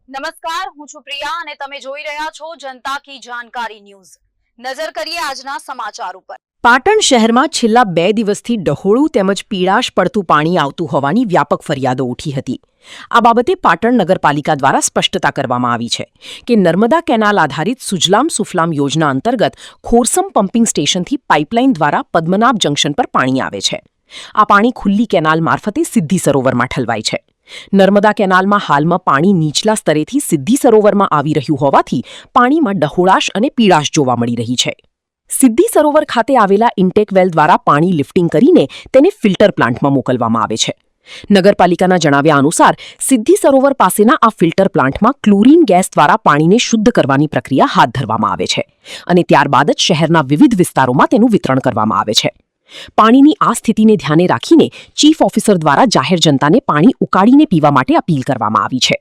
નમસ્કાર, હું છું પ્રિયા અને તમે જોઈ રહ્યા છો જનતા કી જાણકારી ન્યૂઝ। નજર કરીએ આજના સમાચાર ઉપર। પાટણ શહેરમાં છેલ્લા 2 દિવસથી ડહોળું તેમજ પીળાશ પડતું પાણી આવતું હોવાની વ્યાપક ફરિયાદો ઉઠી હતી। આ બાબતે પાટણ નગરપાલિકા દ્વારા સ્પષ્ટતા કરવામાં આવી છે કે નર્મદા કેનાલ આધારિત સુજલામ સુફલામ યોજના અંતર્ગત ખોરસમ પમ્પિંગ સ્ટેશનથી પાઇપલાઇન દ્વારા પદ્મનાભ જંકશન પર પાણી આવે છે। આ પાણી ખુલ્લી કેનાલ મારફતે સિદ્ધિ સરોવરમાં ઠલવાય છે। નર્મદા કેનાલમાં હાલમાં પાણી નીચલા સ્તરેથી સિદ્ધિ સરોવરમાં આવી રહ્યું હોવાથી પાણીમાં ડહોળાશ અને પીળાશ જોવા મળી રહી છે। સિદ્ધિ સરોવર ખાતે આવેલા ઇન્ટેક વેલ દ્વારા પાણી લિફ્ટિંગ કરીને તેને ફિલ્ટર પ્લાન્ટમાં મોકલવામાં આવે છે। નગરપાલિકાના જણાવ્યા અનુસાર સિદ્ધિ સરોવર પાસેના આ ફિલ્ટર પ્લાન્ટમાં ક્લોરીન ગેસ દ્વારા પાણીને શુદ્ધ કરવાની પ્રક્રિયા હાથ ધરવામાં આવે છે અને ત્યારબાદ જ શહેરના વિવિધ વિસ્તારોમાં તેનું વિતરણ કરવામાં આવે છે। પાણીની આ સ્થિતિને ધ્યાને રાખીને ચીફ ઓફિસર દ્વારા જાહેર જનતાને પાણી ઉકાળીને પીવા માટે અપીલ કરવામાં આવી છે।